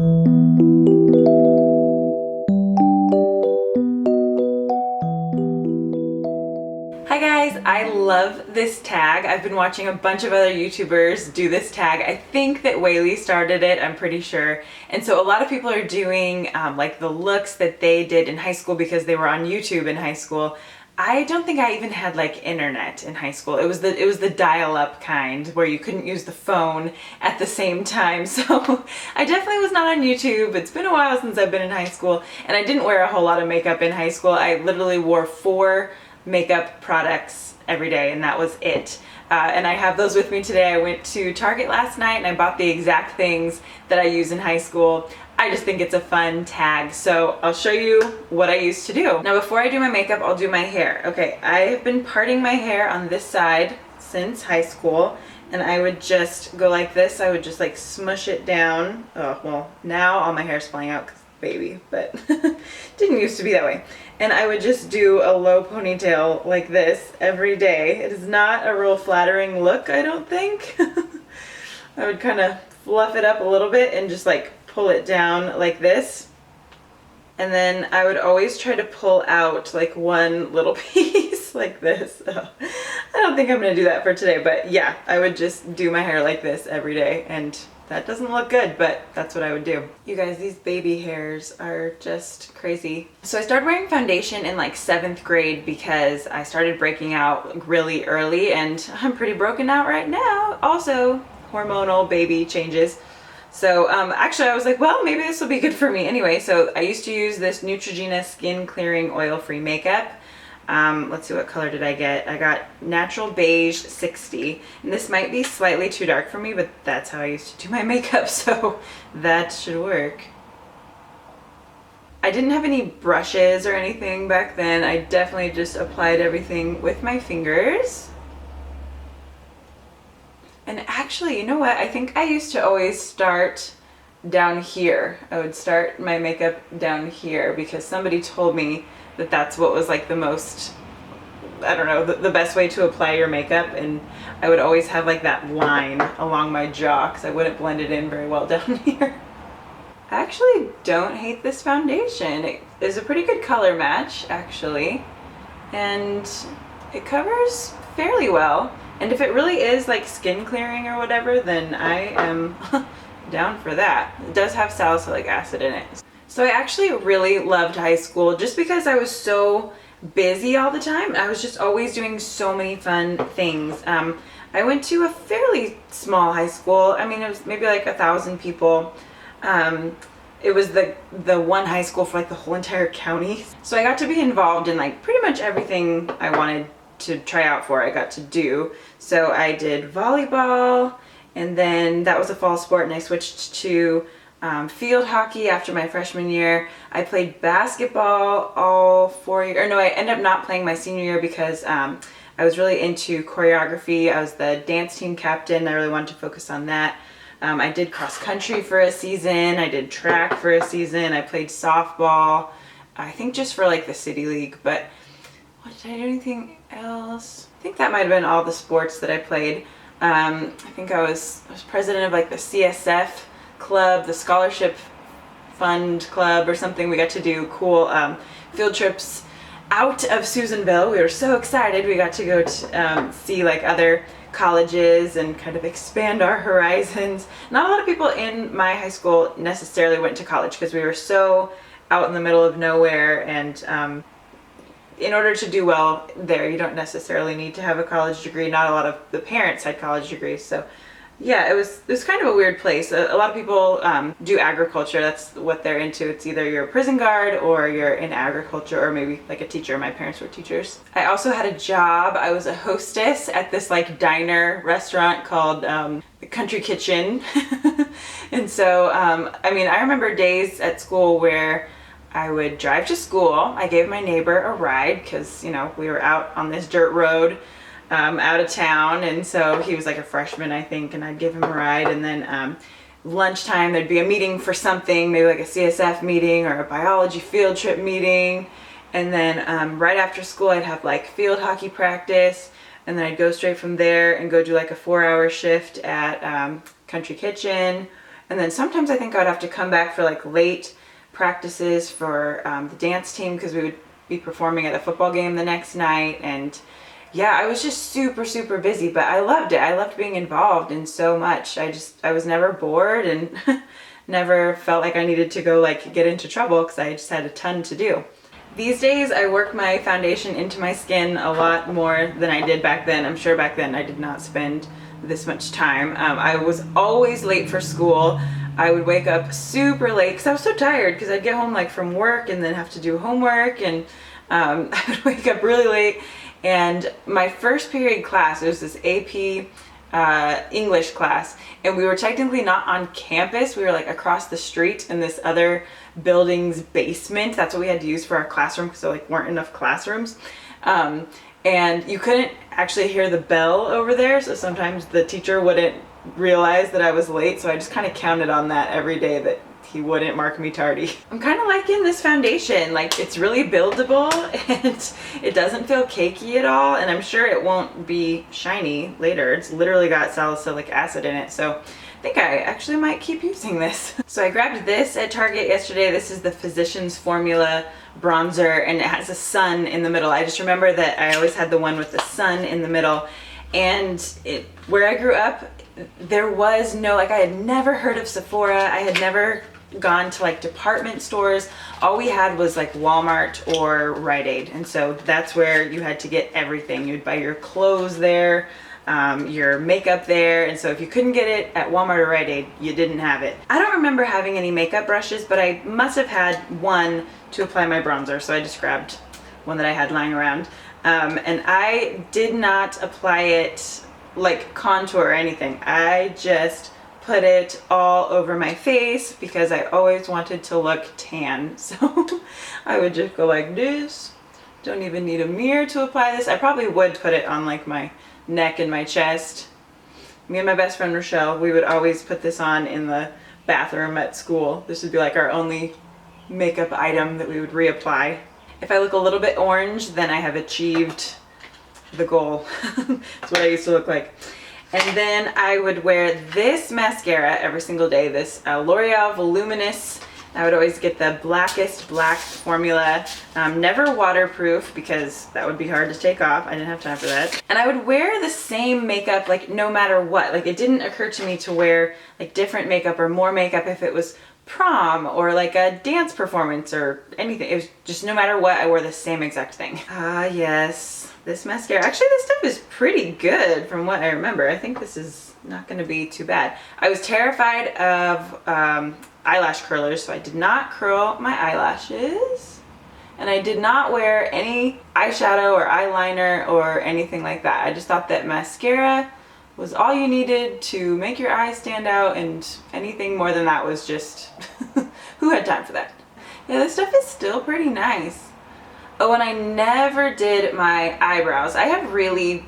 Hi guys, I love this tag. I've been watching a bunch of other YouTubers do this tag. I think that Whaley started it, I'm pretty sure. And so a lot of people are doing like the looks that they did in high school because they were on YouTube in high school. I don't think I even had like internet in high school. It was the dial-up kind where you couldn't use the phone at the same time. So I definitely was not on YouTube. It's been a while since I've been in high school, and I didn't wear a whole lot of makeup in high school. I literally wore 4 makeup products every day, and that was it. And I have those with me today. I went to Target last night and I bought the exact things that I use in high school. I just think it's a fun tag, so I'll show you what I used to do. Now before I do my makeup, I'll do my hair. Okay, I have been parting my hair on this side since high school, and I would just go like this. I would just like smush it down. Oh, well, now all my hair is falling out because baby, but didn't used to be that way. And I would just do a low ponytail like this every day. It is not a real flattering look, I don't think. I would kind of fluff it up a little bit and just like pull it down like this. And then I would always try to pull out like one little piece like this. Oh, I don't think I'm gonna do that for today, but yeah, I would just do my hair like this every day, and that doesn't look good, but that's what I would do. You guys, these baby hairs are just crazy. So I started wearing foundation in like 7th grade because I started breaking out really early, and I'm pretty broken out right now. Also, hormonal baby changes. So actually I was like, well, maybe this will be good for me anyway. So I used to use this Neutrogena skin clearing oil-free makeup. Let's see, what color did I get? I got natural beige 60, and this might be slightly too dark for me, but that's how I used to do my makeup, so that should work. I didn't have any brushes or anything back then. I definitely just applied everything with my fingers. And actually, you know what? I think I used to always start down here. I would start my makeup down here because somebody told me that that's what was like the most, I don't know, the best way to apply your makeup, and I would always have like that line along my jaw because I wouldn't blend it in very well down here. I actually don't hate this foundation. It is a pretty good color match actually, and it covers fairly well. And if it really is like skin clearing or whatever, then I am down for that. It does have salicylic acid in it. So I actually really loved high school just because I was so busy all the time. I was just always doing so many fun things. I went to a fairly small high school. I mean, it was maybe like 1,000 people. It was the one high school for like the whole entire county. So I got to be involved in like pretty much everything I wanted to try out for, I got to do. So I did volleyball, and then that was a fall sport, and I switched to field hockey after my freshman year. I played basketball all 4 years, or no, I ended up not playing my senior year because I was really into choreography. I was the dance team captain. I really wanted to focus on that. I did cross country for a season. I did track for a season. I played softball, I think just for like the city league, but what, did I do anything else? I think that might have been all the sports that I played. I think I was president of like the CSF club, the scholarship fund club or something. We got to do cool field trips out of Susanville. We were so excited. We got to go to see like other colleges and kind of expand our horizons. Not a lot of people in my high school necessarily went to college because we were so out in the middle of nowhere, and in order to do well there, you don't necessarily need to have a college degree. Not a lot of the parents had college degrees, so yeah, it was kind of a weird place. A lot of people do agriculture. That's what they're into. It's either you're a prison guard or you're in agriculture, or maybe like a teacher. My parents were teachers. I also had a job. I was a hostess at this like diner restaurant called the Country Kitchen. And so, I mean, I remember days at school where I would drive to school. I gave my neighbor a ride because, you know, we were out on this dirt road out of town, and so he was like a freshman, I think, and I'd give him a ride. And then lunchtime there'd be a meeting for something, maybe like a CSF meeting or a biology field trip meeting. And then right after school I'd have like field hockey practice, and then I'd go straight from there and go do like a 4-hour shift at Country Kitchen. And then sometimes I think I'd have to come back for like late practices for the dance team because we would be performing at a football game the next night. And yeah, I was just super, super busy, but I loved it. I loved being involved in so much. I was never bored and never felt like I needed to go like get into trouble because I just had a ton to do. These days I work my foundation into my skin a lot more than I did back then. I'm sure back then I did not spend this much time. I was always late for school. I would wake up super late because I was so tired because I'd get home like from work and then have to do homework, and I would wake up really late. And my first period class, it was this AP English class, and we were technically not on campus. We were like across the street in this other building's basement. That's what we had to use for our classroom because there like weren't enough classrooms. And you couldn't actually hear the bell over there, so sometimes the teacher wouldn't realize that I was late, so I just kind of counted on that every day that he wouldn't mark me tardy. I'm kind of liking this foundation. Like, it's really buildable and it doesn't feel cakey at all, and I'm sure it won't be shiny later. It's literally got salicylic acid in it, so I think I actually might keep using this. So I grabbed this at Target yesterday. This is the Physicians Formula bronzer, and it has a sun in the middle. I just remember that I always had the one with the sun in the middle, and where I grew up, there was no, like, I had never heard of Sephora. I had never gone to like department stores. All we had was like Walmart or Rite Aid, and so that's where you had to get everything. You'd buy your clothes there, your makeup there, and so if you couldn't get it at Walmart or Rite Aid, you didn't have it. I don't remember having any makeup brushes, but I must have had one to apply my bronzer, so I just grabbed one that I had lying around. And I did not apply it like contour or anything. I just put it all over my face because I always wanted to look tan. So I would just go like this. Don't even need a mirror to apply this. I probably would put it on like my neck and my chest. Me and my best friend Rochelle, we would always put this on in the bathroom at school. This would be like our only makeup item that we would reapply. If I look a little bit orange, then I have achieved the goal. That's what I used to look like. And then I would wear this mascara every single day, this L'Oreal Voluminous. I would always get the blackest black formula, never waterproof because that would be hard to take off. I didn't have time for that. And I would wear the same makeup like no matter what. Like, it didn't occur to me to wear like different makeup or more makeup if it was prom or like a dance performance or anything. It was just no matter what, I wore the same exact thing. Ah, yes. This mascara, actually this stuff is pretty good from what I remember. I think this is not going to be too bad. I was terrified of eyelash curlers, so I did not curl my eyelashes, and I did not wear any eyeshadow or eyeliner or anything like that. I just thought that mascara was all you needed to make your eyes stand out, and anything more than that was just who had time for that? Yeah, this stuff is still pretty nice. Oh, and I never did my eyebrows. I have really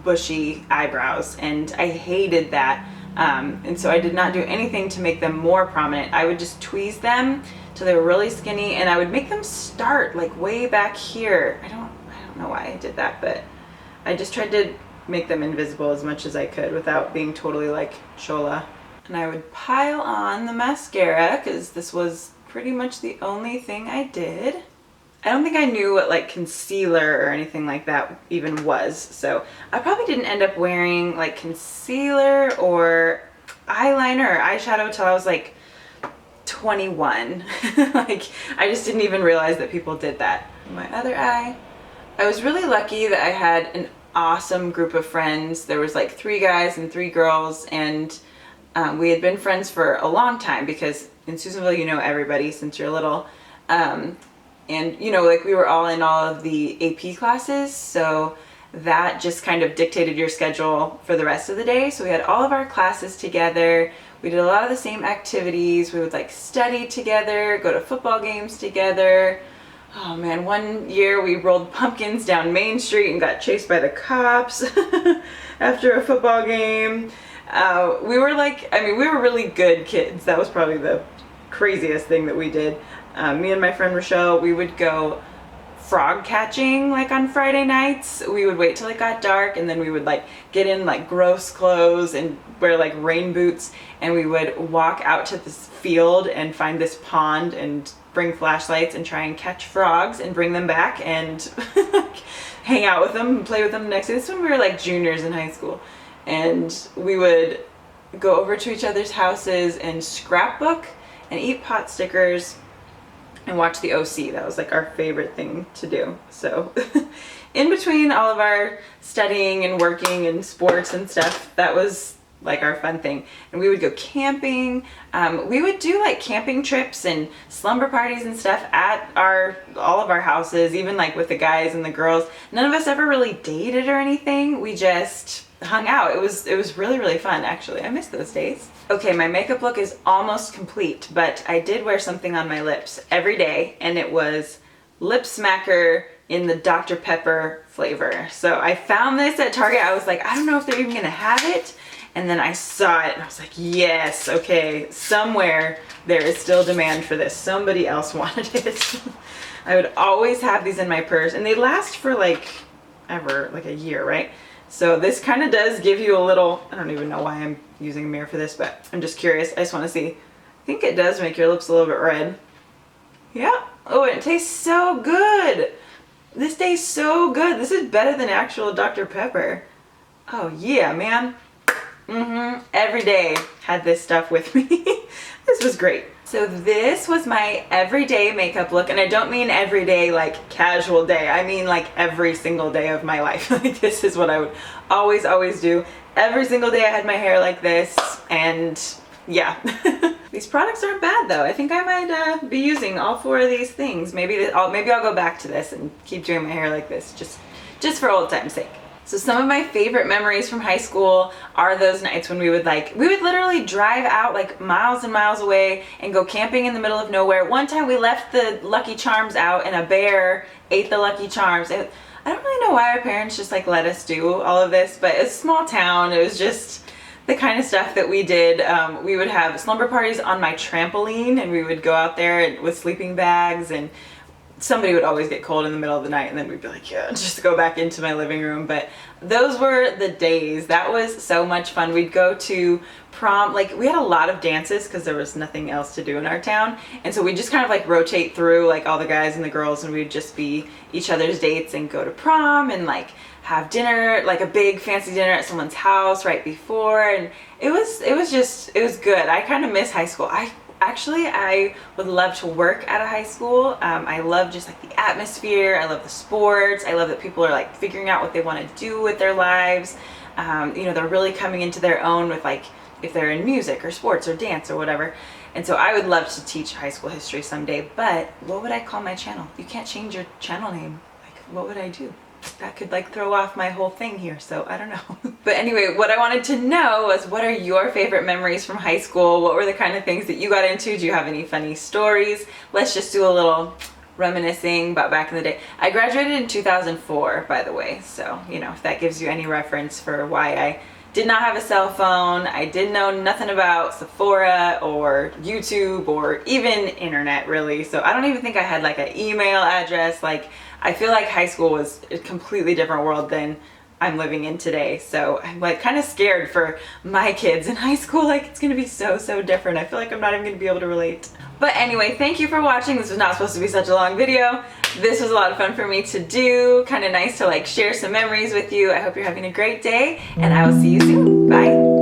bushy eyebrows, and I hated that. And so I did not do anything to make them more prominent. I would just tweeze them till they were really skinny, and I would make them start like way back here. I don't know why I did that, but I just tried to make them invisible as much as I could without being totally like Chola. And I would pile on the mascara because this was pretty much the only thing I did. I don't think I knew what like concealer or anything like that even was, so I probably didn't end up wearing like concealer or eyeliner or eyeshadow till I was like 21. Like, I just didn't even realize that people did that. My other eye. I was really lucky that I had an awesome group of friends. There was like 3 guys and 3 girls, and we had been friends for a long time because in Susanville you know everybody since you're little. And you know, like, we were all in all of the AP classes, so that just kind of dictated your schedule for the rest of the day. So we had all of our classes together. We did a lot of the same activities. We would like study together, go to football games together. Oh man, one year we rolled pumpkins down Main Street and got chased by the cops after a football game. We were like, I mean, we were really good kids. That was probably the craziest thing that we did. Me and my friend Rochelle, we would go frog catching like on Friday nights. We would wait till it got dark, and then we would like get in like gross clothes and wear like rain boots, and we would walk out to this field and find this pond and bring flashlights and try and catch frogs and bring them back and hang out with them and play with them the next day. This is when we were like juniors in high school, and we would go over to each other's houses and scrapbook and eat pot stickers and watch the OC. That was like our favorite thing to do. So in between all of our studying and working and sports and stuff, that was like our fun thing. And we would go camping. We would do like camping trips and slumber parties and stuff at all of our houses, even like with the guys and the girls. None of us ever really dated or anything. We just hung out. It was really, really fun, actually. I miss those days. Okay, my makeup look is almost complete, but I did wear something on my lips every day, and it was Lip Smacker in the Dr. Pepper flavor. So I found this at Target. I was like, I don't know if they're even gonna have it. And then I saw it and I was like, yes, okay, somewhere there is still demand for this. Somebody else wanted it. I would always have these in my purse, and they last for like ever, like a year, right? So this kind of does give you a little, I don't even know why I'm using a mirror for this, but I'm just curious. I just want to see. I think it does make your lips a little bit red. Yeah. Oh, it tastes so good. This tastes so good. This is better than actual Dr. Pepper. Oh yeah, man. Every day had this stuff with me. This was great. So this was my everyday makeup look, and I don't mean everyday like casual day. I mean like every single day of my life. Like this is what I would always do. Every single day I had my hair like this, and yeah. These products aren't bad though. I think I might be using all 4 of these things. Maybe I'll go back to this and keep doing my hair like this just for old time's sake. So some of my favorite memories from high school are those nights when we would literally drive out like miles and miles away and go camping in the middle of nowhere. One time we left the Lucky Charms out and a bear ate the Lucky Charms. I don't really know why our parents just like let us do all of this, but it's a small town. It was just the kind of stuff that we did. We would have slumber parties on my trampoline, and we would go out there with sleeping bags, and somebody would always get cold in the middle of the night, and then we'd be like, yeah, just go back into my living room. But those were the days. That was so much fun. We'd go to prom. Like we had a lot of dances because there was nothing else to do in our town, and so we'd just kind of like rotate through like all the guys and the girls, and we'd just be each other's dates and go to prom and like have dinner, like a big fancy dinner at someone's house right before. And it was good. I kind of miss high school. I would love to work at a high school. I love just like the atmosphere. I love the sports. I love that people are like figuring out what they want to do with their lives. You know, they're really coming into their own with like if they're in music or sports or dance or whatever. And so I would love to teach high school history someday, but what would I call my channel? You can't change your channel name. Like, what would I do? That could like throw off my whole thing here, so I don't know. But anyway, what I wanted to know was, what are your favorite memories from high school? What were the kind of things that you got into? Do you have any funny stories? Let's just do a little reminiscing about back in the day. I graduated in 2004, by the way, so you know, if that gives you any reference for why I did not have a cell phone. I didn't know nothing about Sephora or YouTube or even internet really. So I don't even think I had like an email address. Like I feel like high school was a completely different world than I'm living in today. So I'm like kind of scared for my kids in high school. Like it's gonna be so different. I feel like I'm not even gonna be able to relate. But anyway, thank you for watching. This was not supposed to be such a long video. This was a lot of fun for me to do. Kind of nice to like share some memories with you. I hope you're having a great day, and I will see you soon. Bye.